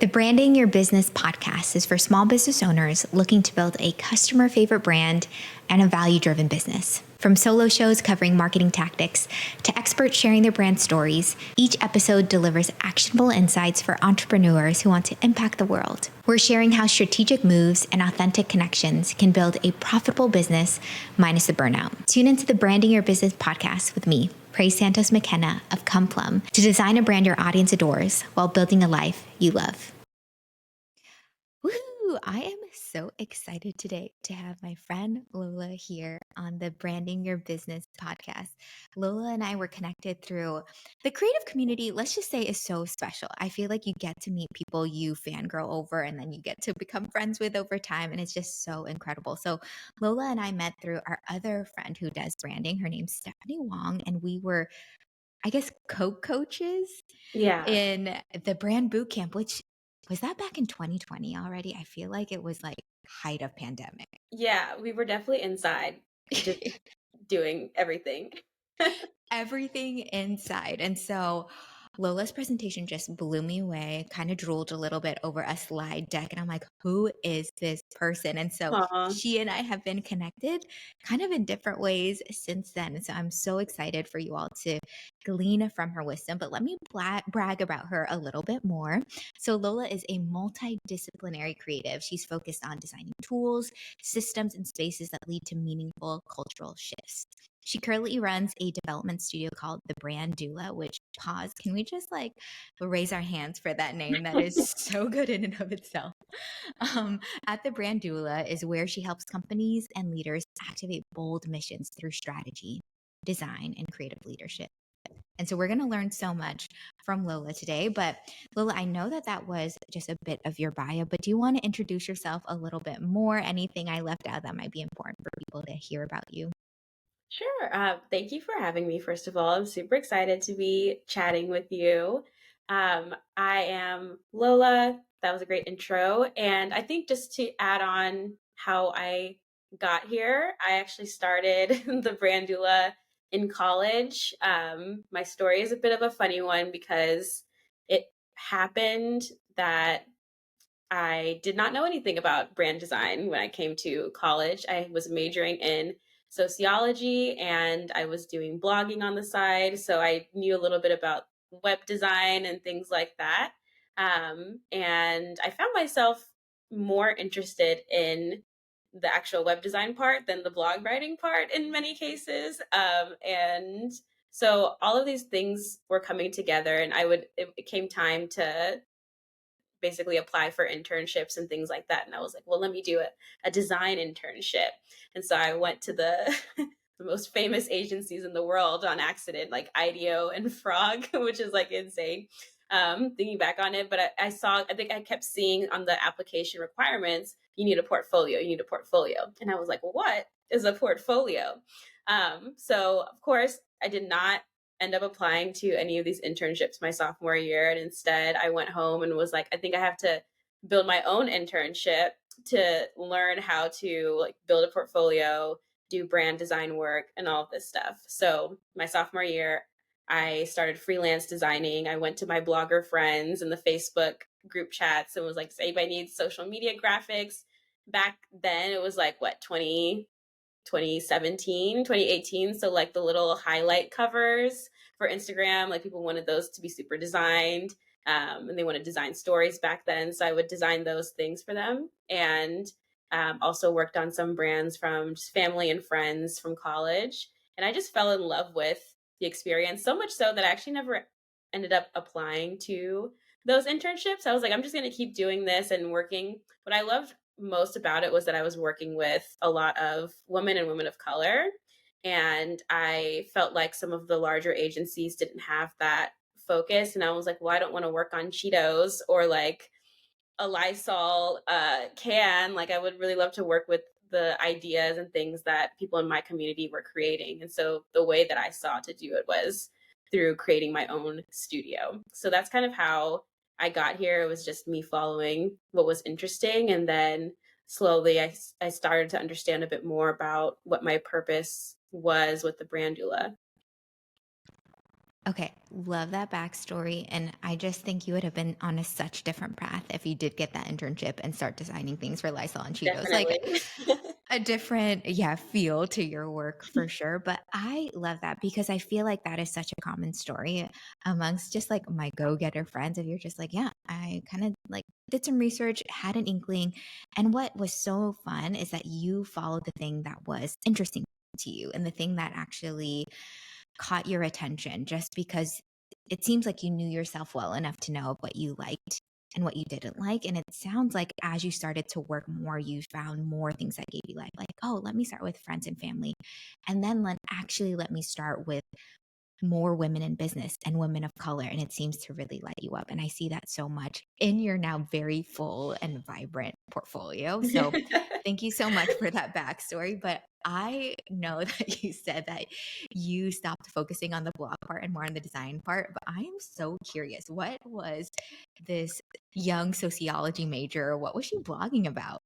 The Branding Your Business podcast is for small business owners looking to build a customer favorite brand and a value-driven business. From solo shows covering marketing tactics to experts sharing their brand stories, each episode delivers actionable insights for entrepreneurs who want to impact the world. We're sharing how strategic moves and authentic connections can build a profitable business minus the burnout. Tune into the Branding Your Business podcast with me, Praise Santos McKenna of Come Plum, to design a brand your audience adores while building a life you love. Woohoo! I am so excited today to have my friend Lola here on the Branding Your Business podcast. Lola and I were connected through the creative community, let's just say, is so special. I feel like you get to meet people you fangirl over and then you get to become friends with over time, and it's just so incredible. So Lola and I met through our other friend who does branding. Her name's Stephanie Wong, and we were, I guess, co-coaches in the brand boot camp, which was that back in 2020 already? I feel like it was like height of pandemic. Yeah, we were definitely inside, just doing everything. Everything inside. And so Lola's presentation just blew me away, kind of drooled a little bit over a slide deck. And I'm like, who is this person? And so Aww. she and I have been connected kind of in different ways since then. And so I'm so excited for you all to glean from her wisdom. But let me brag about her a little bit more. So Lola is a multidisciplinary creative. She's focused on designing tools, systems, and spaces that lead to meaningful cultural shifts. She currently runs a development studio called the Brand Doula, which, pause, can we just like raise our hands for that name? That is so good in and of itself. At the Brand Doula is where she helps companies and leaders activate bold missions through strategy, design, and creative leadership. And so we're going to learn so much from Lola today. But Lola, I know that was just a bit of your bio, but do you want to introduce yourself a little bit more? Anything I left out that might be important for people to hear about you? Sure. Thank you for having me, first of all. I'm super excited to be chatting with you. I am Lola. That was a great intro. And I think just to add on how I got here, I actually started the Brand Doula in college. My story is a bit of a funny one because it happened that I did not know anything about brand design when I came to college. I was majoring in sociology and I was doing blogging on the side. So I knew a little bit about web design and things like that. And I found myself more interested in the actual web design part than the blog writing part in many cases. And so all of these things were coming together, and it came time to basically apply for internships and things like that. And I was like, well, let me do a design internship. And so I went to the the most famous agencies in the world on accident, like IDEO and Frog, which is like insane. Thinking back on it, but I think I kept seeing on the application requirements, you need a portfolio, you need a portfolio. And I was like, well, what is a portfolio? So of course I did not end up applying to any of these internships my sophomore year. And instead I went home and was like, I think I have to build my own internship to learn how to like build a portfolio, do brand design work and all of this stuff. So my sophomore year, I started freelance designing. I went to my blogger friends in the Facebook group chats and was like, does anybody need social media graphics? Back then it was like, what, 2017, 2018. So like the little highlight covers for Instagram, like people wanted those to be super designed. And they wanted design stories back then. So I would design those things for them. And also worked on some brands from just family and friends from college. And I just fell in love with the experience, so much so that I actually never ended up applying to those internships. I was like, I'm just going to keep doing this and working. What I loved most about it was that I was working with a lot of women and women of color. And I felt like some of the larger agencies didn't have that focus. And I was like, well, I don't want to work on Cheetos or like a Lysol can. Like, I would really love to work with the ideas and things that people in my community were creating. And so the way that I saw to do it was through creating my own studio. So that's kind of how I got here. It was just me following what was interesting. And then slowly I started to understand a bit more about what my purpose was with the Brand Doula. Okay, love that backstory. And I just think you would have been on a such different path if you did get that internship and start designing things for Lysol and Cheetos. Like Definitely. a different, yeah, feel to your work for sure. But I love that because I feel like that is such a common story amongst just like my go getter friends. If you're just like, yeah, I kind of like did some research, had an inkling. And what was so fun is that you followed the thing that was interesting to you and the thing that actually caught your attention just because it seems like you knew yourself well enough to know what you liked and what you didn't like. And it sounds like as you started to work more, you found more things that gave you life. Like, oh, let me start with friends and family. And then let me start with more women in business and women of color. And it seems to really light you up. And I see that so much in your now very full and vibrant portfolio. So thank you so much for that backstory. But I know that you said that you stopped focusing on the blog part and more on the design part. But I am so curious. What was this young sociology major? What was she blogging about?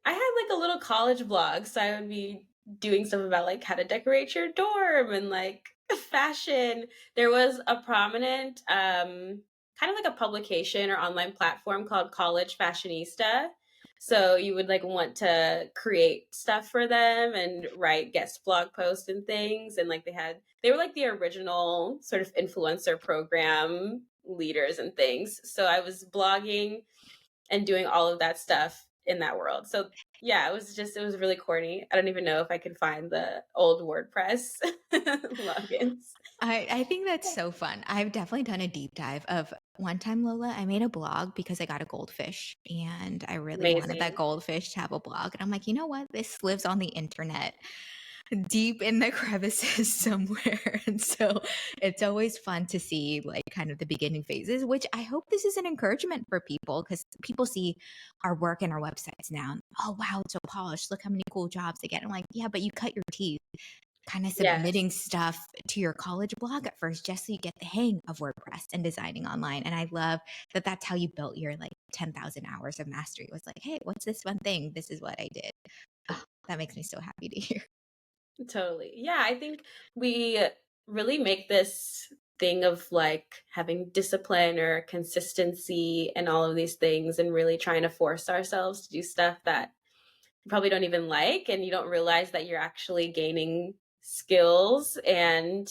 I had like a little college blog, so I would be doing stuff about like how to decorate your dorm and like fashion. There was a prominent kind of like a publication or online platform called College Fashionista. So you would like want to create stuff for them and write guest blog posts and things, and like they were like the original sort of influencer program leaders and things. So I was blogging and doing all of that stuff in that world. So yeah, it was really corny. I don't even know if I can find the old WordPress logins. I think that's so fun. I've definitely done a deep dive of one time, Lola, I made a blog because I got a goldfish and I really wanted that Amazing. goldfish to have a blog. And I'm like, you know what? This lives on the internet deep in the crevices somewhere. And so it's always fun to see like kind of the beginning phases, which I hope this is an encouragement for people because people see our work and our websites now. Oh, wow, it's so polished. Look how many cool jobs they get. I'm like, yeah, but you cut your teeth kind of Yes, submitting stuff to your college blog at first just so you get the hang of WordPress and designing online. And I love that that's how you built your like 10,000 hours of mastery. It was like, hey, what's this one thing? This is what I did. Oh, that makes me so happy to hear. totally. Yeah, I think we really make this thing of like having discipline or consistency and all of these things and really trying to force ourselves to do stuff that you probably don't even like, and you don't realize that you're actually gaining skills and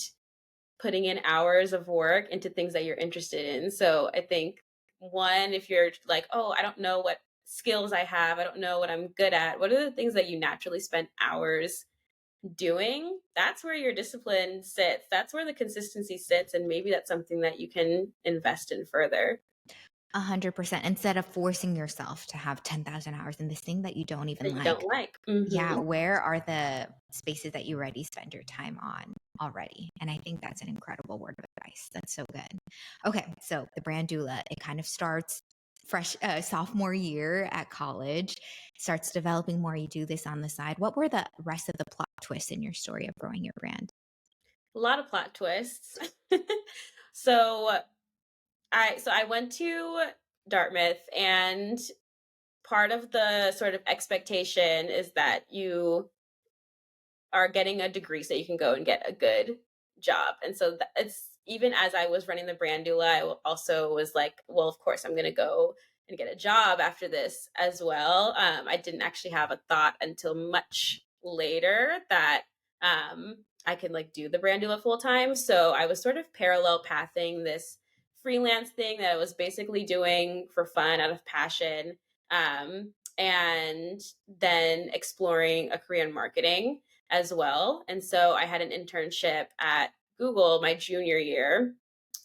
putting in hours of work into things that you're interested in. So I think one, if you're like, oh, I don't know what skills I have, I don't know what I'm good at, what are the things that you naturally spend hours doing? That's where your discipline sits. That's where the consistency sits. And maybe that's something that you can invest in further 100% instead of forcing yourself to have 10,000 hours in this thing that you don't even that you like. don't like. Yeah, where are the spaces that you already spend your time on already? And I think that's an incredible word of advice. That's so good. Okay, so the brand doula, it kind of starts fresh sophomore year at college, starts developing more. You do this on the side. What were the rest of the plot twists in your story of growing your brand? A lot of plot twists. so I went to Dartmouth, and part of the sort of expectation is that you are getting a degree so you can go and get a good job. And so it's even as I was running the brand doula, also was like, well, of course, I'm going to go and get a job after this as well. I didn't actually have a thought until much later that I can like do the brand doula full time. So I was sort of parallel pathing this freelance thing that I was basically doing for fun out of passion. And then exploring a career in marketing as well. And so I had an internship at Google my junior year.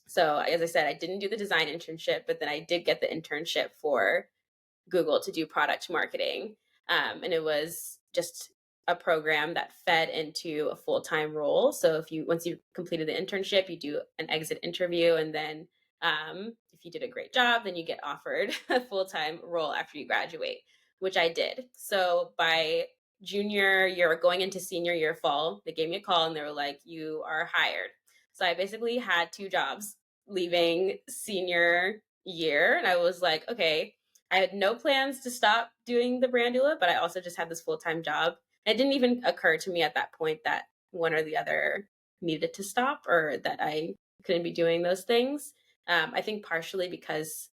So as I said, I didn't do the design internship, but then I did get the internship for Google to do product marketing. And it was just a program that fed into a full-time role. So once you completed the internship, you do an exit interview, and then if you did a great job, then you get offered a full-time role after you graduate, which I did. So by junior year, going into senior year fall, they gave me a call and they were like, you are hired. So I basically had two jobs leaving senior year. And I was like, okay, I had no plans to stop doing the brand doula, but I also just had this full-time job. It didn't even occur to me at that point that one or the other needed to stop, or that I couldn't be doing those things. I think partially because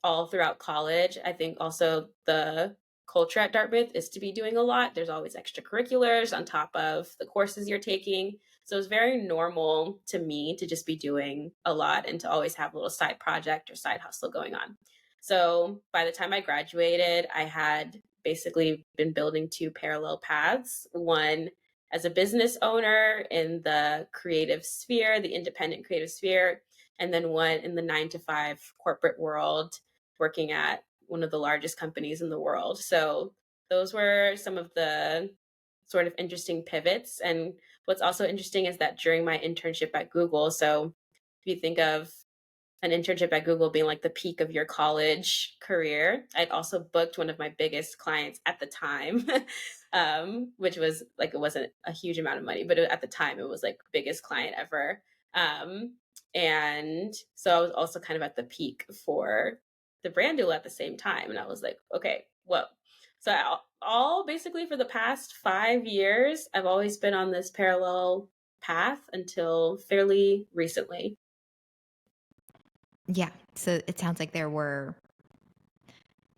all throughout college, I think also the culture at Dartmouth is to be doing a lot. There's always extracurriculars on top of the courses you're taking. So it's very normal to me to just be doing a lot and to always have a little side project or side hustle going on. So by the time I graduated, I had basically been building two parallel paths. One as a business owner in the creative sphere, the independent creative sphere, and then one in the 9 to 5 corporate world, working at one of the largest companies in the world. So those were some of the sort of interesting pivots. And what's also interesting is that during my internship at Google, so if you think of an internship at Google being like the peak of your college career, I'd also booked one of my biggest clients at the time, which was like, it wasn't a huge amount of money, but at the time it was like biggest client ever. Um, and so I was also kind of at the peak for the Brand Doula at the same time. And I was like, okay, whoa. So all basically for the past 5 years, I've always been on this parallel path until fairly recently. Yeah. So it sounds like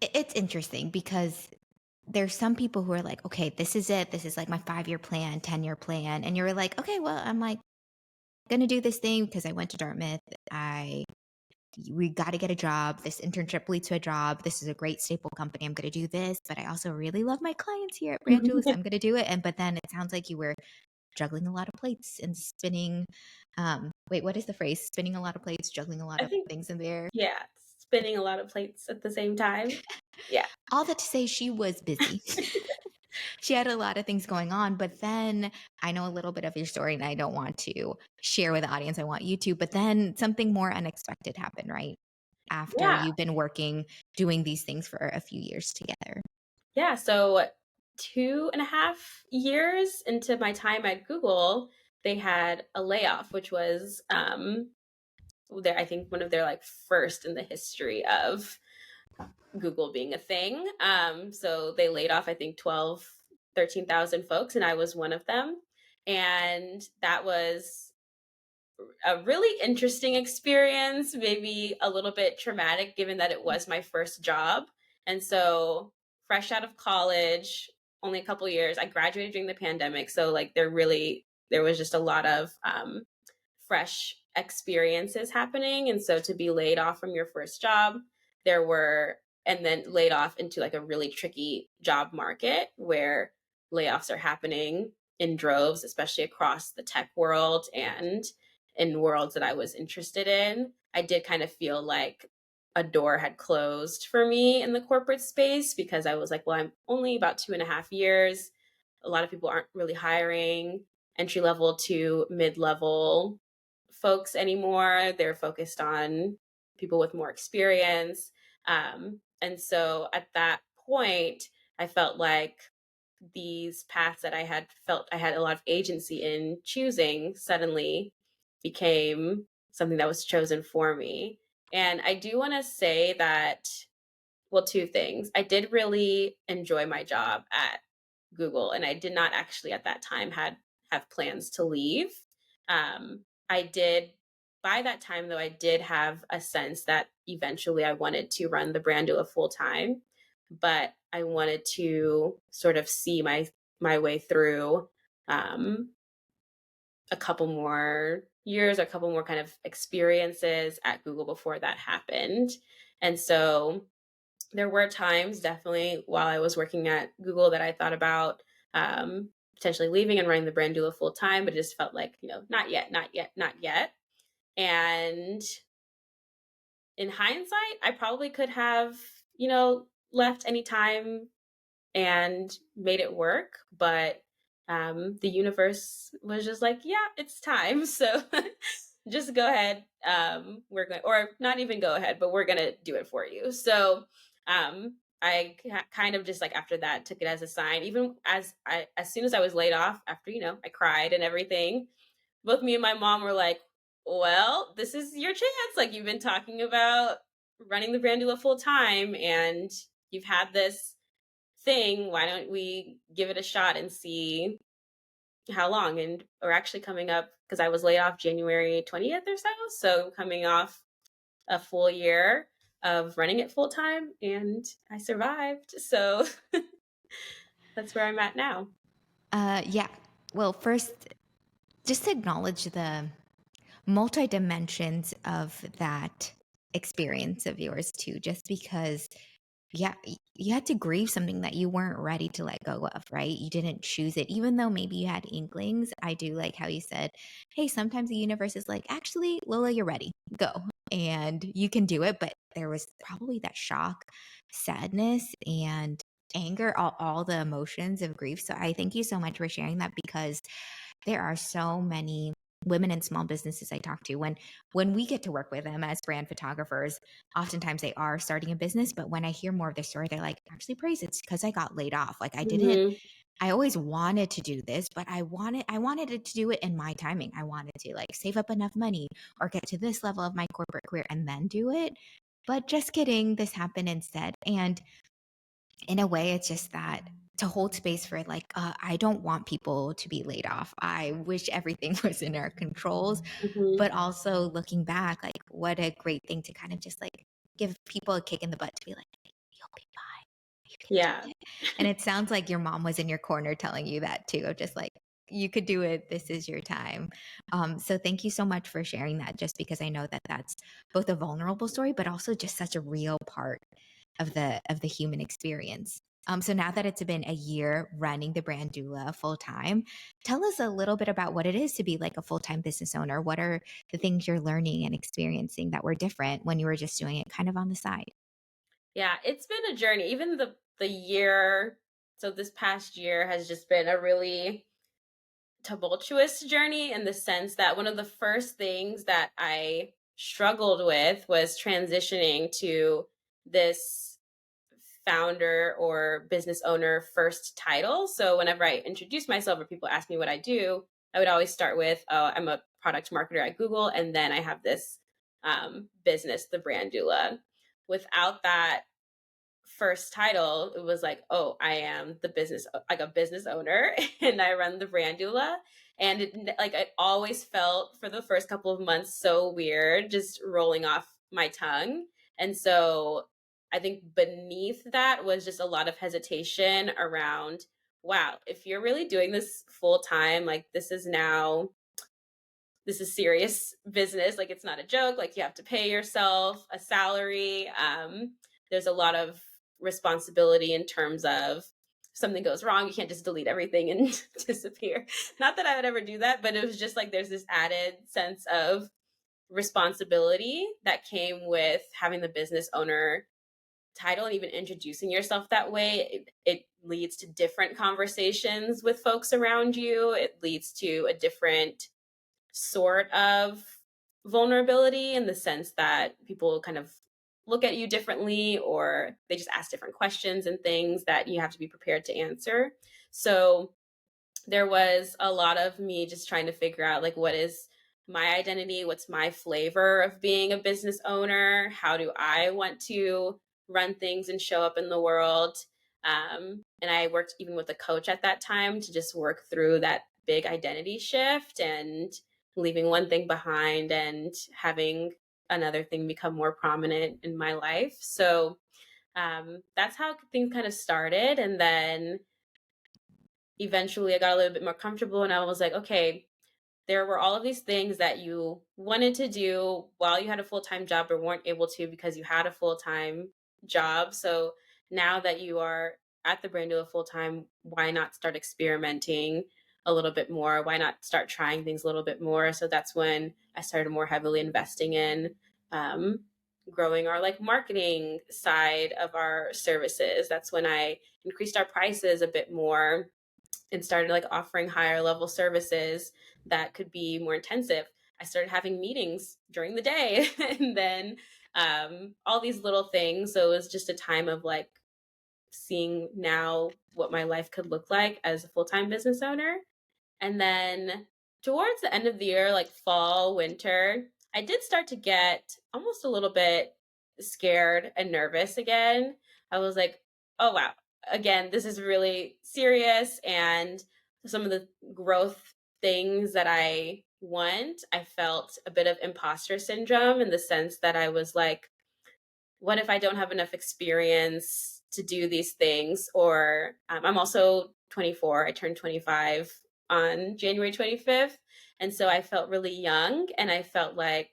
it's interesting because there's some people who are like, okay, this is it. This is like my 5-year plan, 10-year plan. And you're like, okay, well, I'm like going to do this thing because I went to Dartmouth. We got to get a job. This internship leads to a job. This is a great staple company. I'm going to do this, but I also really love my clients here at Brand Doula, so I'm going to do it. But then it sounds like you were juggling a lot of plates and spinning. Wait, what is the phrase? Spinning a lot of plates, juggling a lot I of think, things in there. yeah, spinning a lot of plates at the same time. Yeah. All that to say, she was busy. She had a lot of things going on, but then I know a little bit of your story and I don't want to share with the audience. I want you to, but then something more unexpected happened, right? After Yeah. you've been working, doing these things for a few years together. Yeah. So 2.5 years into my time at Google, they had a layoff, which was their, I think one of their like first in the history of Google being a thing. So they laid off, I think 13,000 folks, and I was one of them. And that was a really interesting experience, maybe a little bit traumatic given that it was my first job. And so, fresh out of college, only a couple years, I graduated during the pandemic. So, like, there was just a lot of fresh experiences happening. And so, to be laid off from your first job, there were, and then laid off into like a really tricky job market where layoffs are happening in droves, especially across the tech world and in worlds that I was interested in. I did kind of feel like a door had closed for me in the corporate space because I was like, well, I'm only about 2.5 years. A lot of people aren't really hiring entry level to mid level folks anymore. They're focused on people with more experience. And so at that point, I felt like these paths that I had felt I had a lot of agency in choosing suddenly became something that was chosen for me. And I do want to say that, well, two things. I did really enjoy my job at Google, and I did not actually at that time have plans to leave. I did by that time though, I did have a sense that eventually I wanted to run the Brand Doula full time, but I wanted to sort of see my way through um, a couple more years, a couple more kind of experiences at Google before that happened. And so there were times definitely while I was working at Google that I thought about potentially leaving and running the Brand Doula full time, but it just felt like, not yet, not yet, not yet. And in hindsight, I probably could have, left any time and made it work, but the universe was just like, yeah, it's time. So just go ahead. We're going, or not even go ahead, but we're going to do it for you. So I kind of just like after that took it as a sign, even as soon as I was laid off after, I cried and everything, both me and my mom were like, well, this is your chance. Like you've been talking about running the Brand Doula full time and you've had this thing. Why don't we give it a shot and see how long? And we're actually coming up, because I was laid off January 20th or so. So coming off a full year of running it full time, and I survived. So that's where I'm at now. Yeah. Well, first, just to acknowledge the multi dimensions of that experience of yours too, just because yeah, you had to grieve something that you weren't ready to let go of, right? You didn't choose it, even though maybe you had inklings. I do like how you said, hey, sometimes the universe is like, actually, Lola, you're ready, go. And you can do it. But there was probably that shock, sadness, and anger, all the emotions of grief. So I thank you so much for sharing that, because there are so many women in small businesses I talk to, when we get to work with them as brand photographers, oftentimes they are starting a business. But when I hear more of their story, they're like, actually, Praise, it's because I got laid off. Like Hmm. I always wanted to do this, but I wanted it to do it in my timing. I wanted to like save up enough money or get to this level of my corporate career and then do it. But just kidding, this happened instead. And in a way, it's just that to hold space for like, I don't want people to be laid off. I wish everything was in our controls. Hmm. But also looking back, like, what a great thing to kind of just like give people a kick in the butt to be like, "Hey, you'll be fine. You can Yeah. do it." And it sounds like your mom was in your corner telling you that too, of just like, you could do it. This is your time. So thank you so much for sharing that, just because I know that that's both a vulnerable story, but also just such a real part of the human experience. So now that it's been a year running the Brand Doula full time, tell us a little bit about what it is to be like a full time business owner. What are the things you're learning and experiencing that were different when you were just doing it kind of on the side? Yeah, it's been a journey. Even the year, so this past year has just been a really tumultuous journey, in the sense that one of the first things that I struggled with was transitioning to this founder or business owner first title. So whenever I introduce myself or people ask me what I do, I would always start with, "Oh, I'm a product marketer at Google, and then I have this business, the Brand Doula." Without that first title, it was like, "Oh, I am the business, like a business owner, and I run the Brand Doula." And like, I always felt for the first couple of months so weird, just rolling off my tongue. And so I think beneath that was just a lot of hesitation around, wow, if you're really doing this full time, like, this is serious business. Like, it's not a joke. Like, you have to pay yourself a salary. There's a lot of responsibility in terms of, if something goes wrong, you can't just delete everything and disappear. Not that I would ever do that, but it was just like there's this added sense of responsibility that came with having the business owner title, and even introducing yourself that way. It leads to different conversations with folks around you. It leads to a different sort of vulnerability, in the sense that people kind of look at you differently, or they just ask different questions and things that you have to be prepared to answer. So there was a lot of me just trying to figure out, like, what is my identity? What's my flavor of being a business owner? How do I want to run things and show up in the world? And I worked even with a coach at that time to just work through that big identity shift, and leaving one thing behind and having another thing become more prominent in my life. So that's how things kind of started. And then eventually I got a little bit more comfortable, and I was like, okay, there were all of these things that you wanted to do while you had a full-time job, but weren't able to because you had a full-time job. So now that you are at the Brand Doula full-time, why not start experimenting a little bit more? Why not start trying things a little bit more? So that's when I started more heavily investing in um, growing our like marketing side of our services. That's when I increased our prices a bit more and started like offering higher level services that could be more intensive. I started having meetings during the day and then all these little things. So it was just a time of like seeing now what my life could look like as a full time business owner. And then towards the end of the year, like fall, winter, I did start to get almost a little bit scared and nervous again. I was like, oh, wow, again, this is really serious. And some of the growth things that I want, I felt a bit of imposter syndrome in the sense that I was like, what if I don't have enough experience to do these things? Or I'm also 24. I turned 25 on January 25th. And so I felt really young, and I felt like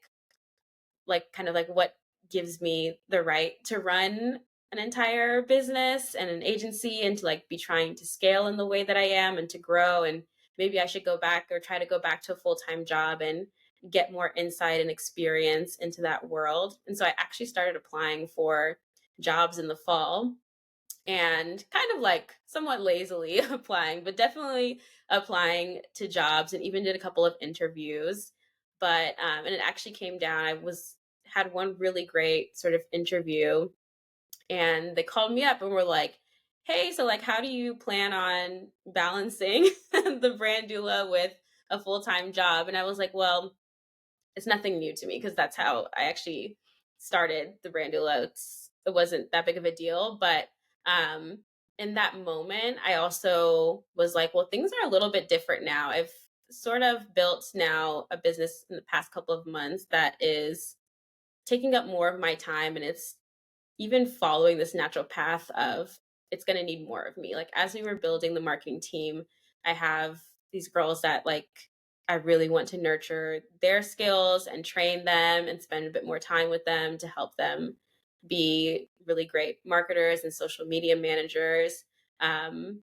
kind of like what gives me the right to run an entire business and an agency, and to like be trying to scale in the way that I am and to grow, and maybe I should go back or try to go back to a full-time job and get more insight and experience into that world. And so I actually started applying for jobs in the fall, and kind of like somewhat lazily applying, but definitely applying to jobs, and even did a couple of interviews. But and it actually came down. I was had one really great sort of interview, and they called me up and were like, "Hey, so like, how do you plan on balancing the brand doula with a full time job?" And I was like, "Well, it's nothing new to me because that's how I actually started the brand doula. It wasn't that big of a deal, but um, in that moment, I also was like, well, things are a little bit different now. I've sort of built now a business in the past couple of months that is taking up more of my time, and it's even following this natural path of it's going to need more of me. Like as we were building the marketing team, I have these girls that like I really want to nurture their skills and train them and spend a bit more time with them to help them be really great marketers and social media managers. Um,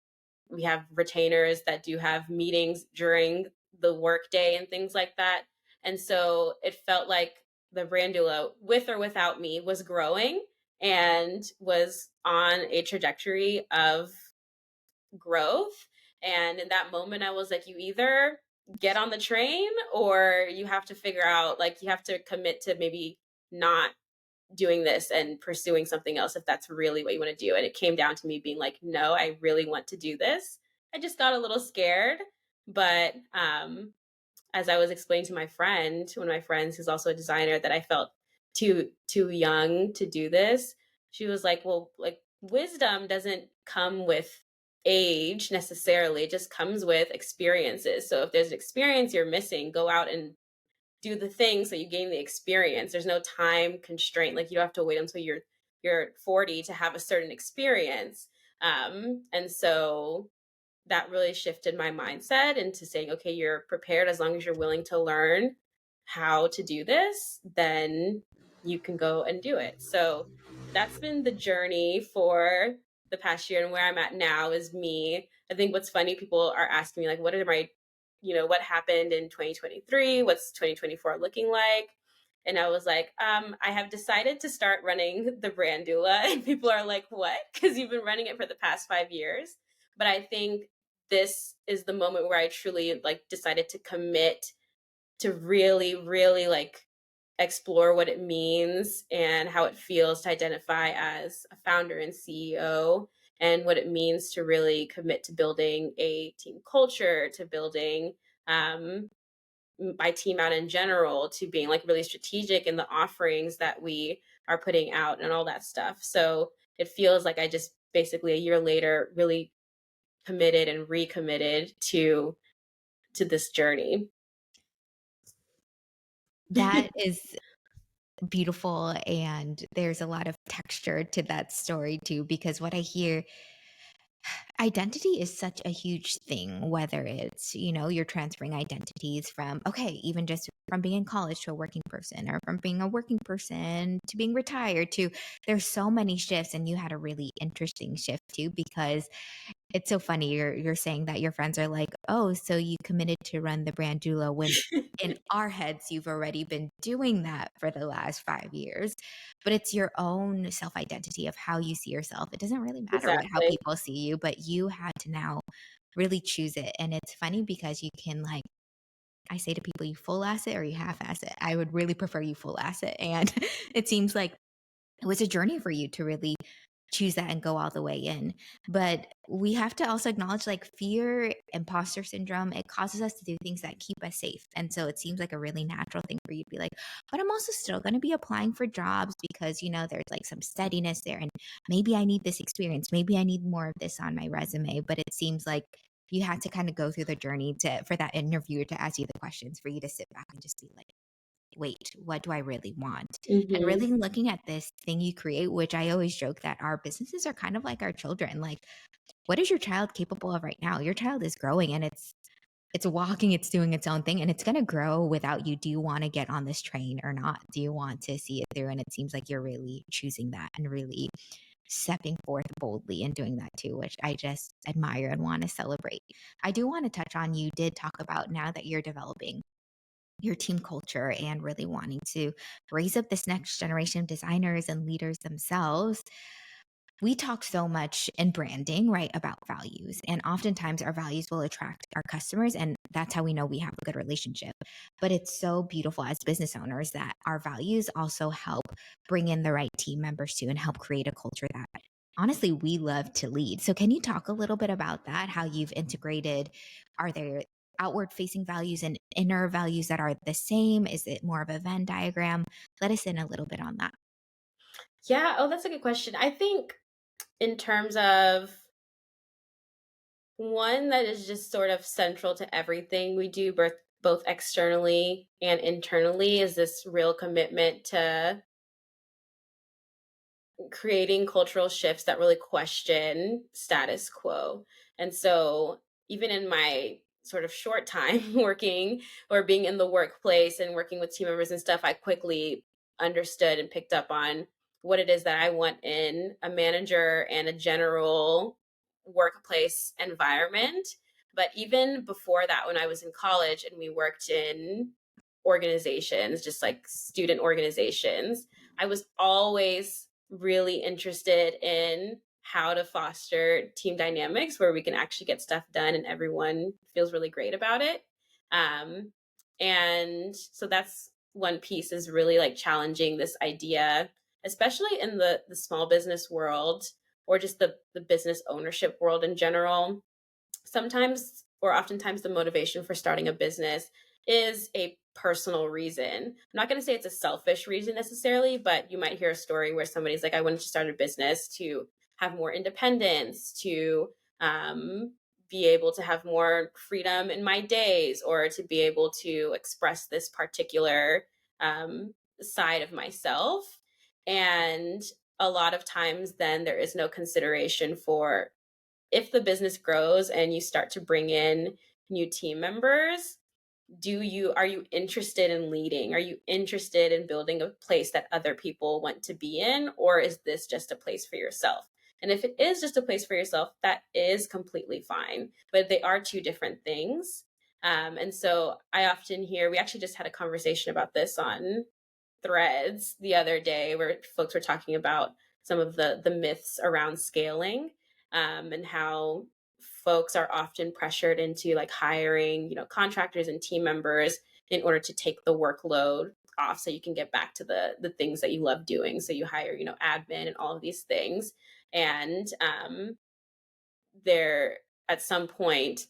we have retainers that do have meetings during the workday and things like that. And so it felt like the brand doula, with or without me, was growing and was on a trajectory of growth. And in that moment, I was like, you either get on the train or you have to figure out, like, you have to commit to maybe not doing this and pursuing something else if that's really what you want to do. And it came down to me being like, no, I really want to do this. I just got a little scared. But as I was explaining to my friend, one of my friends who's also a designer, that I felt too young to do this, she was like, well, like wisdom doesn't come with age necessarily, it just comes with experiences. So if there's an experience you're missing, go out and do the thing so you gain the experience. There's no time constraint. Like you don't have to wait until you're 40 to have a certain experience. And so that really shifted my mindset into saying, okay, you're prepared as long as you're willing to learn how to do this, then you can go and do it. So that's been the journey for the past year. And where I'm at now is me. I think what's funny, people are asking me, like, what are my, what happened in 2023? What's 2024 looking like? And I was like, I have decided to start running the brand doula. And people are like, what? Because you've been running it for the past 5 years. But I think this is the moment where I truly like decided to commit to really, really like explore what it means and how it feels to identify as a founder and CEO, and what it means to really commit to building a team culture, to building my team out in general, to being like really strategic in the offerings that we are putting out and all that stuff. So it feels like I just basically a year later really committed and recommitted to this journey. That is beautiful. And there's a lot of texture to that story too, because what I hear, identity is such a huge thing, whether it's, you're transferring identities from, okay, even just from being in college to a working person, or from being a working person to being retired to, there's so many shifts. And you had a really interesting shift too, because it's so funny. You're saying that your friends are like, "Oh, so you committed to run the brand doula," when in our heads you've already been doing that for the last 5 years. But it's your own self-identity of how you see yourself. It doesn't really matter how Exactly. people see you, but you had to now really choose it. And it's funny because you can, like, I say to people, you full ass it or you half ass it. I would really prefer you full ass it. And it seems like it was a journey for you to really choose that and go all the way in. But we have to also acknowledge, like, fear, imposter syndrome, it causes us to do things that keep us safe. And so it seems like a really natural thing for you to be like, but I'm also still going to be applying for jobs because, there's like some steadiness there. And maybe I need this experience. Maybe I need more of this on my resume. But it seems like you had to kind of go through the journey for that interviewer to ask you the questions, for you to sit back and just be like, wait, what do I really want? And Mm-hmm. really looking at this thing you create, which I always joke that our businesses are kind of like our children. Like, what is your child capable of right now? Your child is growing and it's walking, it's doing its own thing, and it's going to grow without you. Do you want to get on this train or not? Do you want to see it through? And it seems like you're really choosing that and really stepping forth boldly and doing that too, which I just admire and want to celebrate. I do want to touch on, you did talk about now that you're developing your team culture and really wanting to raise up this next generation of designers and leaders themselves. We talk so much in branding, right, about values. And oftentimes our values will attract our customers. And that's how we know we have a good relationship. But it's so beautiful as business owners that our values also help bring in the right team members too and help create a culture that honestly we love to lead. So, can you talk a little bit about that? How you've integrated, are there outward facing values and inner values that are the same? Is it more of a Venn diagram? Let us in a little bit on that. Yeah. Oh, that's a good question. I think in terms of one that is just sort of central to everything we do, both externally and internally, is this real commitment to creating cultural shifts that really question status quo. And so, even in my sort of short time working or being in the workplace and working with team members and stuff, I quickly understood and picked up on what it is that I want in a manager and a general workplace environment. But even before that, when I was in college and we worked in organizations, just like student organizations, I was always really interested in how to foster team dynamics where we can actually get stuff done and everyone feels really great about it. Um, and so that's one piece, is really like challenging this idea, especially in the small business world or just the business ownership world in general. Sometimes or oftentimes the motivation for starting a business is a personal reason. I'm not going to say it's a selfish reason necessarily, but you might hear a story where somebody's like, I wanted to start a business to have more independence, to um, be able to have more freedom in my days, or to be able to express this particular side of myself. And a lot of times, then there is no consideration for, if the business grows and you start to bring in new team members, are you interested in leading? Are you interested in building a place that other people want to be in, or is this just a place for yourself? And if it is just a place for yourself, that is completely fine, but they are two different things. And so I often hear, we actually just had a conversation about this on Threads the other day, where folks were talking about some of the myths around scaling, and how folks are often pressured into like hiring, contractors and team members in order to take the workload off so you can get back to the things that you love doing. So you hire, admin and all of these things. And there, at some point,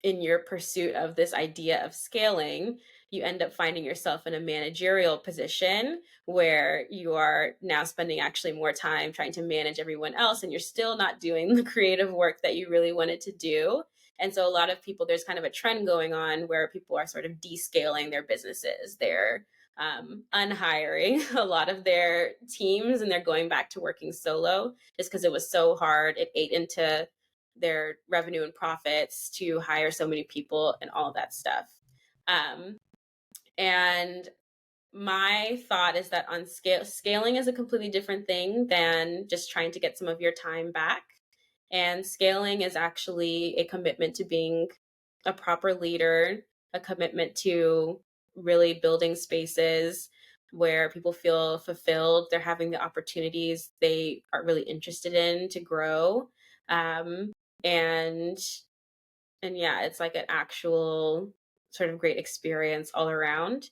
in your pursuit of this idea of scaling, you end up finding yourself in a managerial position where you are now spending actually more time trying to manage everyone else, and you're still not doing the creative work that you really wanted to do. And so a lot of people, there's kind of a trend going on where people are sort of descaling their businesses. They're unhiring a lot of their teams, and they're going back to working solo just because it was so hard. It ate into their revenue and profits to hire so many people and all of that stuff. Um, and my thought is that on scaling is a completely different thing than just trying to get some of your time back. And scaling is actually a commitment to being a proper leader, a commitment to really building spaces where people feel fulfilled, they're having the opportunities they are really interested in to grow. Um, and and yeah, it's like an actual sort of great experience all around.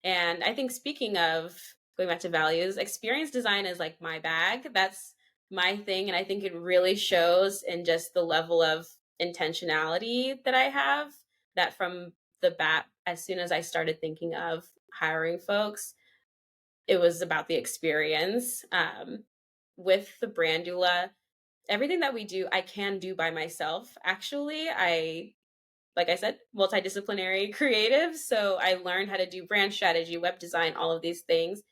And I think, speaking of going back to values, experience design is like my bag. That's my thing. And I think it really shows in just the level of intentionality that I have, that from the bat, as soon as I started thinking of hiring folks, it was about the experience. With the Brand Doula, everything that we do, I can do by myself. Actually, like I said, multidisciplinary creative. So I learned how to do brand strategy, web design, all of these things.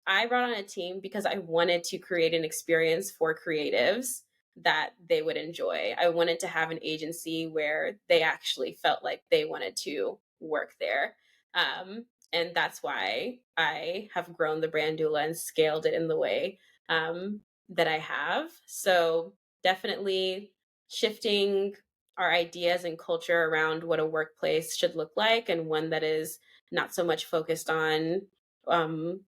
I brought on a team because I wanted to create an experience for creatives that they would enjoy. I wanted to have an agency where they actually felt like they wanted to work there. And that's why I have grown the Brand Doula and scaled it in the way that I have. So definitely shifting our ideas and culture around what a workplace should look like, and one that is not so much focused on um,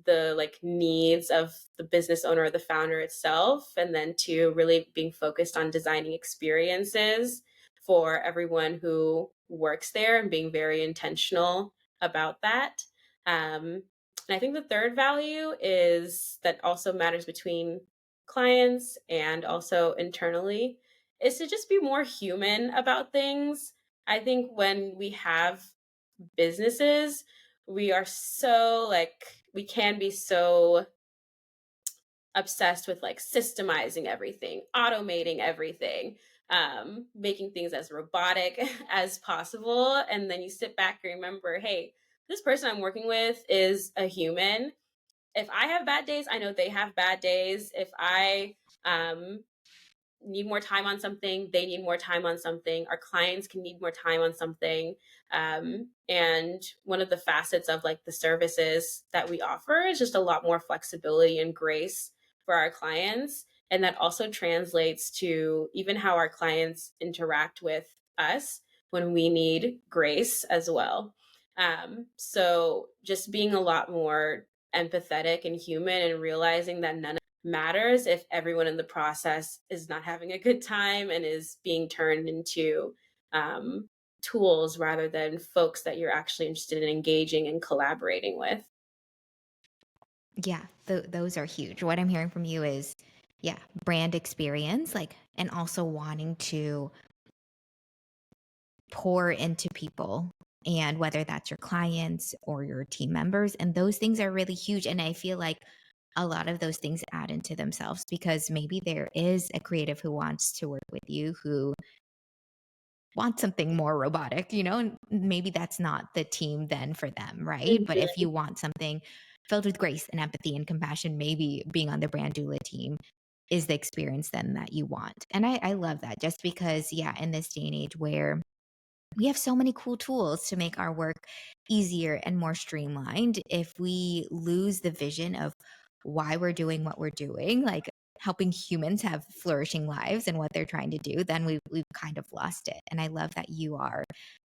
the like needs of the business owner or the founder itself, and then to really being focused on designing experiences for everyone who works there and being very intentional about that. And I think the third value is that also matters between clients and also internally is to just be more human about things. I think when we have businesses, we are so like, we can be so obsessed with like systemizing everything, automating everything, making things as robotic as possible. And then you sit back and remember, hey, this person I'm working with is a human. If I have bad days, I know they have bad days. If I need more time on something, they need more time on something, our clients can need more time on something. And one of the facets of like the services that we offer is just a lot more flexibility and grace for our clients. And that also translates to even how our clients interact with us when we need grace as well. So just being a lot more empathetic and human, and realizing that none matters if everyone in the process is not having a good time and is being turned into um, tools rather than folks that you're actually interested in engaging and collaborating with. Yeah, those are huge. What I'm hearing from you is, yeah, brand experience, like, and also wanting to pour into people, and whether that's your clients or your team members. And those things are really huge. And I feel like a lot of those things add into themselves, because maybe there is a creative who wants to work with you who want something more robotic, and maybe that's not the team then for them, right? But if Mhm. you want something filled with grace and empathy and compassion, maybe being on the Brand Doula team is the experience then that you want. And I love that, just because, yeah, in this day and age where we have so many cool tools to make our work easier and more streamlined, if we lose the vision of why we're doing what we're doing, like helping humans have flourishing lives and what they're trying to do, then we've kind of lost it. And I love that you are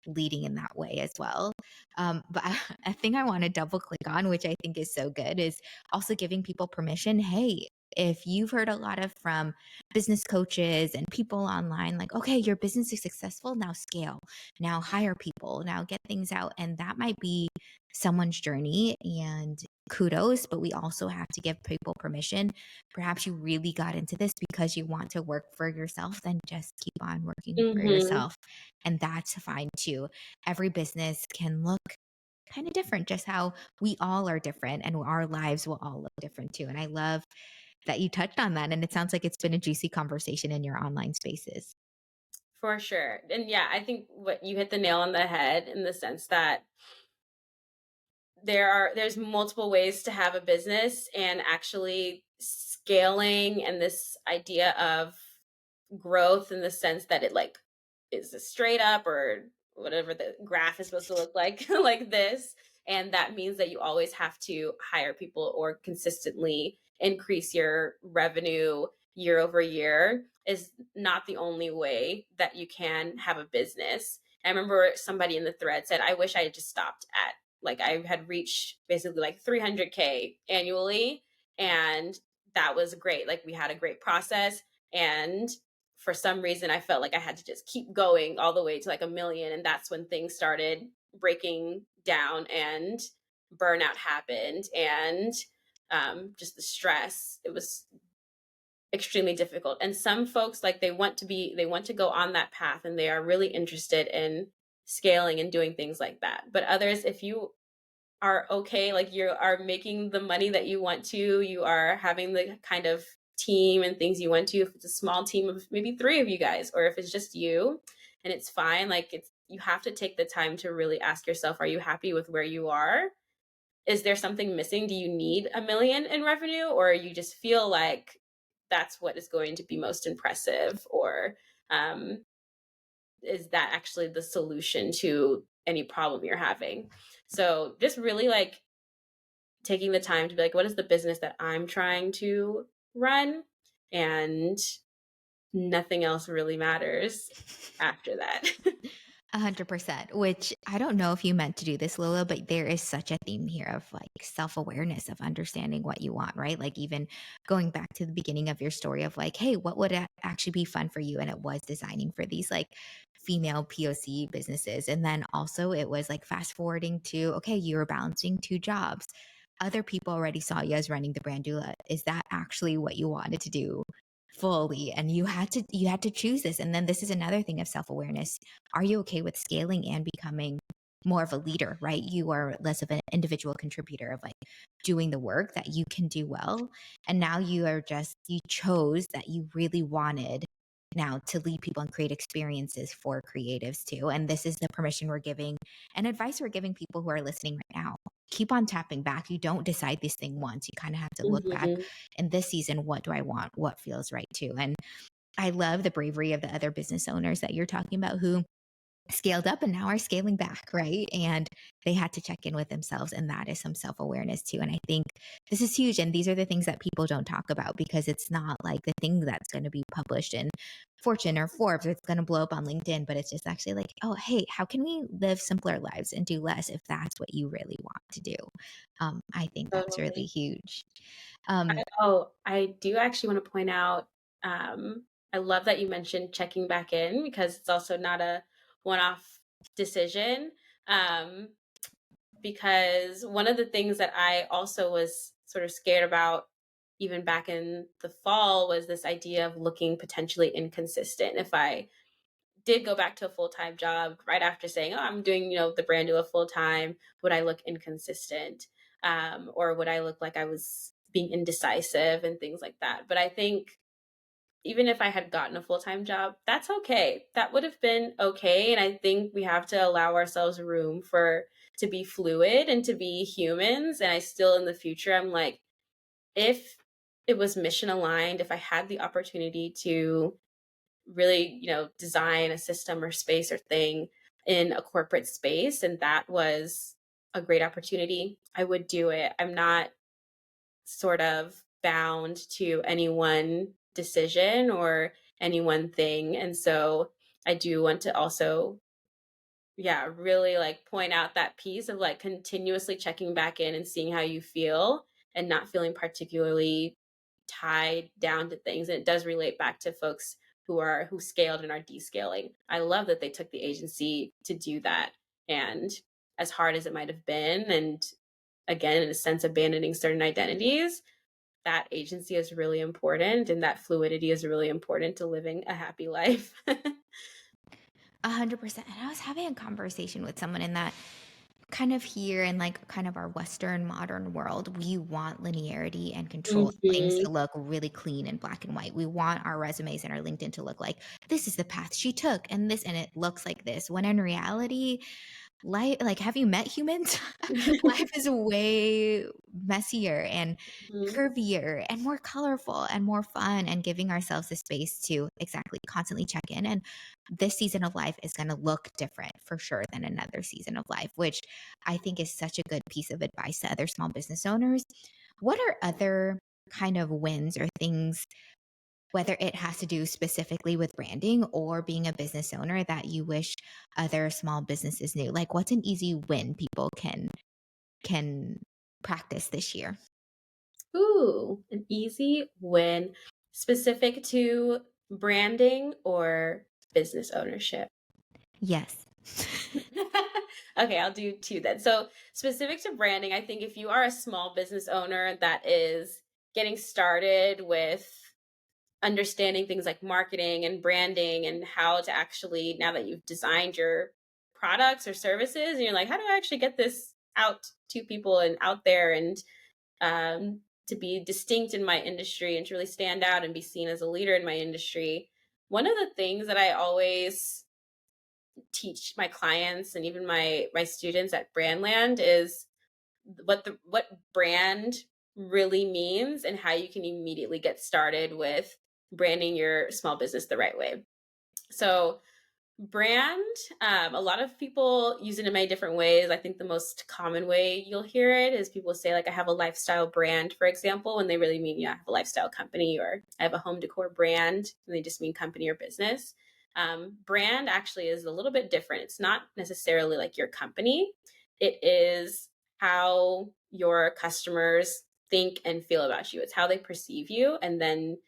leading in that way as well. But a thing I want to double click on, which I think is so good, is also giving people permission. Hey, if you've heard a lot of from business coaches and people online, like, okay, your business is successful, now scale, now hire people, now get things out. And that might be someone's journey, and kudos, but we also have to give people permission. Perhaps you really got into this because you want to work for yourself, then just keep on working for Mhm. yourself. And that's fine too. Every business can look kind of different, just how we all are different, and our lives will all look different too. And I love that you touched on that. And it sounds like it's been a juicy conversation in your online spaces. For sure. And yeah, I think what you hit the nail on the head in the sense that there's multiple ways to have a business, and actually scaling and this idea of growth in the sense that it like is a straight up or whatever the graph is supposed to look like like this, and that means that you always have to hire people or consistently increase your revenue year over year is not the only way that you can have a business. I remember somebody in the thread said, I wish I had just stopped at like I had reached basically like 300K annually, and that was great. Like we had a great process, and for some reason I felt like I had to just keep going all the way to like a million, and that's when things started breaking down and burnout happened, and just the stress, it was extremely difficult. And some folks like they want to go on that path, and they are really interested in scaling and doing things like that. But others, if you are okay, like you are making the money that you want to, you are having the kind of team and things you went to, if it's a small team of maybe 3 of you guys, or if it's just you and it's fine, like you have to take the time to really ask yourself, are you happy with where you are? Is there something missing? Do you need 1 million in revenue, or you just feel like that's what is going to be most impressive? Or um, is that actually the solution to any problem you're having? So just really like taking the time to be like, what is the business that I'm trying to run? And nothing else really matters after that. 100%, which I don't know if you meant to do this, Lola, but there is such a theme here of like self awareness of understanding what you want, right? Like, even going back to the beginning of your story of like, hey, what would actually be fun for you? And it was designing for these like female POC businesses. And then also it was like fast forwarding to, okay, you were balancing 2 jobs. Other people already saw you as running the Brand Doula. Is that actually what you wanted to do fully? And you had to choose this. And then this is another thing of self-awareness. Are you okay with scaling and becoming more of a leader, right? You are less of an individual contributor of like doing the work that you can do well. And now you chose that you really wanted now to lead people and create experiences for creatives too. And this is the permission we're giving and advice we're giving people who are listening right now. Keep on tapping back. You don't decide this thing once. You kind of have to look back Mhm. in this season. What do I want? What feels right too? And I love the bravery of the other business owners that you're talking about who scaled up and now are scaling back, right? And they had to check in with themselves. And that is some self awareness too. And I think this is huge. And these are the things that people don't talk about because it's not like the thing that's going to be published in Fortune or Forbes, or it's going to blow up on LinkedIn, but it's just actually like, oh, hey, how can we live simpler lives and do less if that's what you really want to do? I think that's really Totally. huge. Um, I do actually want to point out, I love that you mentioned checking back in because it's also not a one-off decision. Um, because one of the things that I also was sort of scared about even back in the fall was this idea of looking potentially inconsistent. If I did go back to a full-time job right after saying, oh, I'm doing, the Brand Doula full time, would I look inconsistent? Or would I look like I was being indecisive and things like that? But I think even if I had gotten a full-time job, that's okay. That would have been okay. And I think we have to allow ourselves room to be fluid and to be humans. And I still, in the future, I'm like, if it was mission aligned, if I had the opportunity to really, design a system or space or thing in a corporate space, and that was a great opportunity, I would do it. I'm not sort of bound to any one decision or any one thing. And so I do want to also, yeah, really like point out that piece of like continuously checking back in and seeing how you feel and not feeling particularly tied down to things. And it does relate back to folks who scaled and are descaling. I love that they took the agency to do that. And as hard as it might have been, and again, in a sense, abandoning certain identities, that agency is really important and that fluidity is really important to living a happy life. 100%. And I was having a conversation with someone in that kind of here in like kind of our Western modern world, we want linearity and control, things Mhm. to look really clean and black and white. We want our resumes and our LinkedIn to look like this is the path she took and this, and it looks like this. When in reality, life, like, have you met humans? Life is way messier and Mhm. curvier and more colorful and more fun, and giving ourselves the space to exactly constantly check in. And this season of life is going to look different for sure than another season of life, which I think is such a good piece of advice to other small business owners. What are other kind of wins or things, whether it has to do specifically with branding or being a business owner, that you wish other small businesses knew? Like, what's an easy win people can practice this year? Ooh, an easy win specific to branding or business ownership. Yes. Okay, I'll do two then. So, specific to branding, I think if you are a small business owner that is getting started with understanding things like marketing and branding and how to actually, now that you've designed your products or services, and you're like, how do I actually get this out to people and out there and to be distinct in my industry and to really stand out and be seen as a leader in my industry, one of the things that I always teach my clients and even my students at Brandland is what brand really means and how you can immediately get started with branding your small business the right way. So brand, a lot of people use it in many different ways. I think the most common way you'll hear it is people say, like, I have a lifestyle brand, for example, when they really mean, yeah, I have a lifestyle company, or I have a home decor brand, and they just mean company or business. Brand actually is a little bit different. It's not necessarily like your company. It is how your customers think and feel about you. It's how they perceive you, and then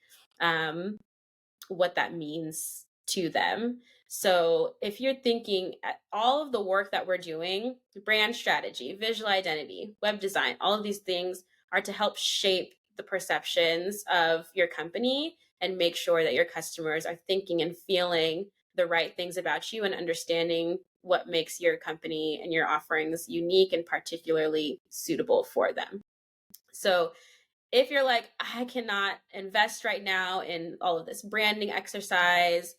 what that means to them. So if you're thinking at all of the work that we're doing, brand strategy, visual identity, web design, all of these things are to help shape the perceptions of your company and make sure that your customers are thinking and feeling the right things about you and understanding what makes your company and your offerings unique and particularly suitable for them. So if you're like, I cannot invest right now in all of this branding exercise,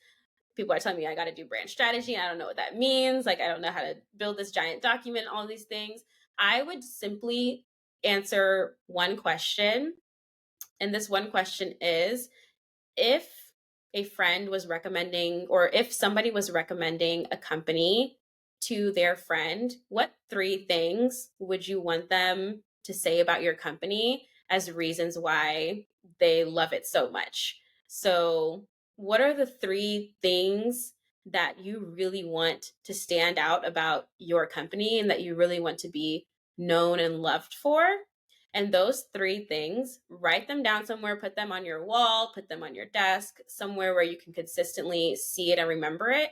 people are telling me I got to do brand strategy. I don't know what that means. Like, I don't know how to build this giant document, all these things. I would simply answer one question. And this one question is, if a friend was recommending, or if somebody was recommending a company to their friend, what three things would you want them to say about your company as reasons why they love it so much? So, what are the three things that you really want to stand out about your company and that you really want to be known and loved for? And those three things, write them down somewhere, put them on your wall, put them on your desk, somewhere where you can consistently see it and remember it.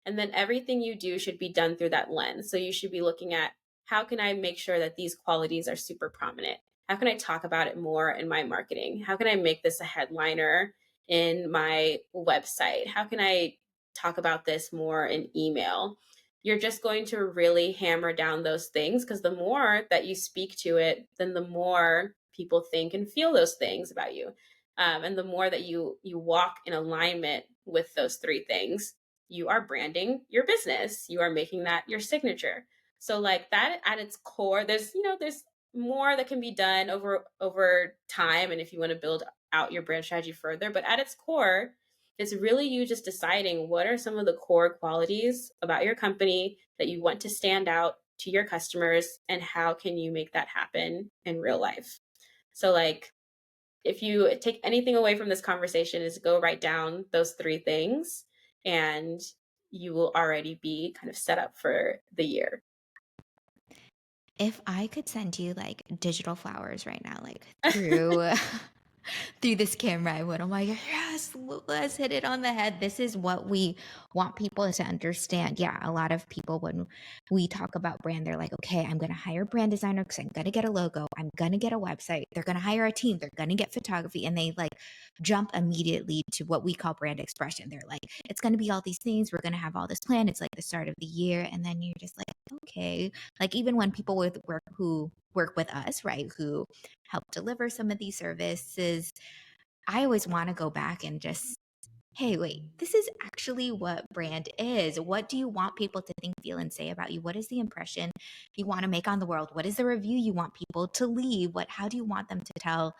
And then everything you do should be done through that lens. So you should be looking at, how can I make sure that these qualities are super prominent? How can I talk about it more in my marketing? How can I make this a headliner in my website? How can I talk about this more in email? You're just going to really hammer down those things, because the more that you speak to it, then the more people think and feel those things about you. And the more that you walk in alignment with those three things, you are branding your business. You are making that your signature. So like that at its core, there's more that can be done over time. And if you want to build out your brand strategy further, but at its core, it's really you just deciding what are some of the core qualities about your company that you want to stand out to your customers, and how can you make that happen in real life. So like, if you take anything away from this conversation, is go write down those three things, and you will already be kind of set up for the year. If I could send you like digital flowers right now, like through through this camera, I would. I'm like, yes, let's hit it on the head. This is what we want people to understand. Yeah, a lot of people, when we talk about brand, they're like, okay, I'm going to hire a brand designer because I'm going to get a logo. I'm going to get a website. They're going to hire a team. They're going to get photography. And they like jump immediately to what we call brand expression. They're like, it's going to be all these things. We're going to have all this plan. It's like the start of the year. And then you're just like, okay. Like even when people who work with us, right, who help deliver some of these services, I always want to go back and just, hey, wait, this is actually what brand is. What do you want people to think, feel, and say about you? What is the impression you want to make on the world? What is the review you want people to leave? How do you want them to tell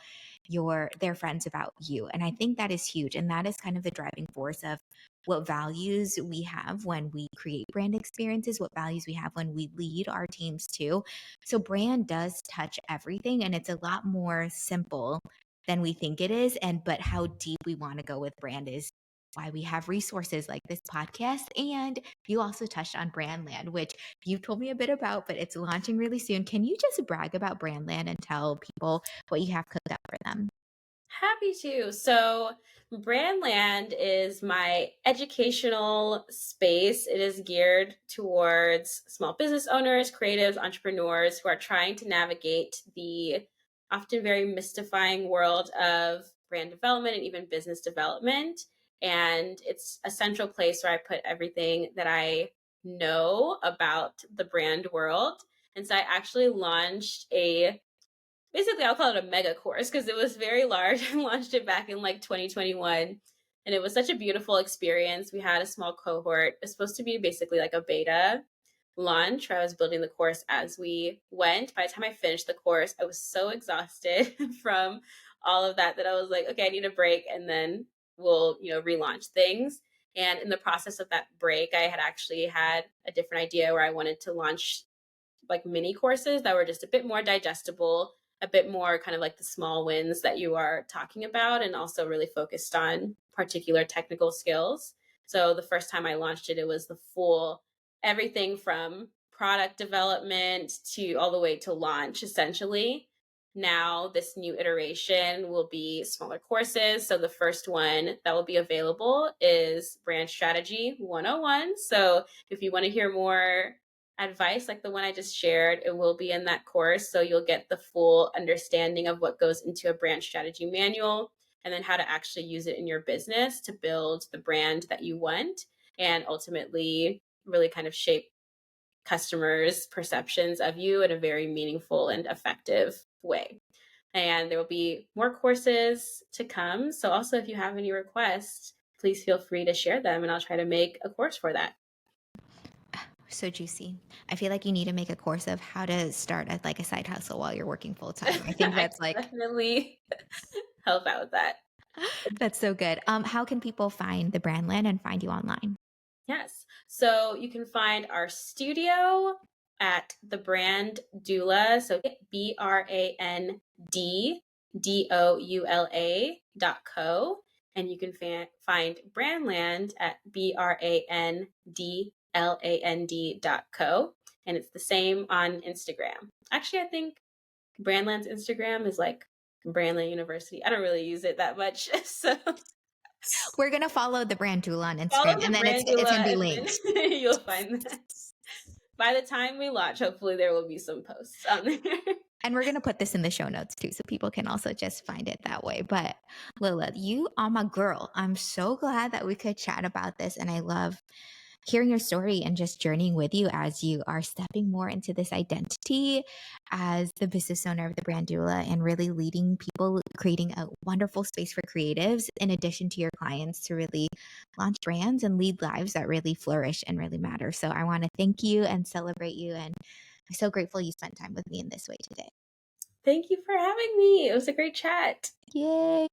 their friends about you? And I think that is huge. And that is kind of the driving force of what values we have when we create brand experiences, what values we have when we lead our teams too. So brand does touch everything, and it's a lot more simple than we think it is. But how deep we want to go with brand is why we have resources like this podcast. And you also touched on Brandland, which you told me a bit about, but it's launching really soon. Can you just brag about Brandland and tell people what you have cooked up for them? Happy to. So, Brandland is my educational space. It is geared towards small business owners, creatives, entrepreneurs who are trying to navigate the often very mystifying world of brand development and even business development. And it's a central place where I put everything that I know about the brand world. And so I actually launched a basically I'll call it a mega course because it was very large. I launched it back in like 2021 and it was such a beautiful experience. We had a small cohort. It's supposed to be basically like a beta launch where I was building the course as we went. By the time I finished the course, I was so exhausted from all of that I was like, okay, I need a break and then we'll, relaunch things. And in the process of that break, I had actually had a different idea where I wanted to launch like mini courses that were just a bit more digestible, a bit more kind of like the small wins that you are talking about, and also really focused on particular technical skills. So the first time I launched it, it was the full everything from product development to all the way to launch, essentially. Now, this new iteration will be smaller courses. So, the first one that will be available is Brand Strategy 101. So, if you want to hear more advice like the one I just shared, it will be in that course. So you'll get the full understanding of what goes into a brand strategy manual and then how to actually use it in your business to build the brand that you want and ultimately really kind of shape customers' perceptions of you in a very meaningful and effective way. And there will be more courses to come. So also if you have any requests, please feel free to share them and I'll try to make a course for that. So juicy. I feel like you need to make a course of how to start at like a side hustle while you're working full time. I think I that's like definitely help out with that. that's so good. How can people find the Brandland and find you online? Yes. So you can find our studio at the Brand Doula. So BrandDoula.co. And you can find Brandland at BrandLand.co. And it's the same on Instagram. Actually, I think Brandland's Instagram is like Brandland University. I don't really use it that much. So We're gonna follow the Brand Doula on follow Instagram, and the then it's Brand it's gonna Doula be and linked. then you'll find that. By the time we launch, hopefully there will be some posts on there. And we're gonna put this in the show notes too, so people can also just find it that way. But Lola, you are my girl. I'm so glad that we could chat about this, and I love hearing your story and just journeying with you as you are stepping more into this identity as the business owner of the Brand Doula and really leading people, creating a wonderful space for creatives in addition to your clients to really launch brands and lead lives that really flourish and really matter. So I want to thank you and celebrate you. And I'm so grateful you spent time with me in this way today. Thank you for having me. It was a great chat. Yay.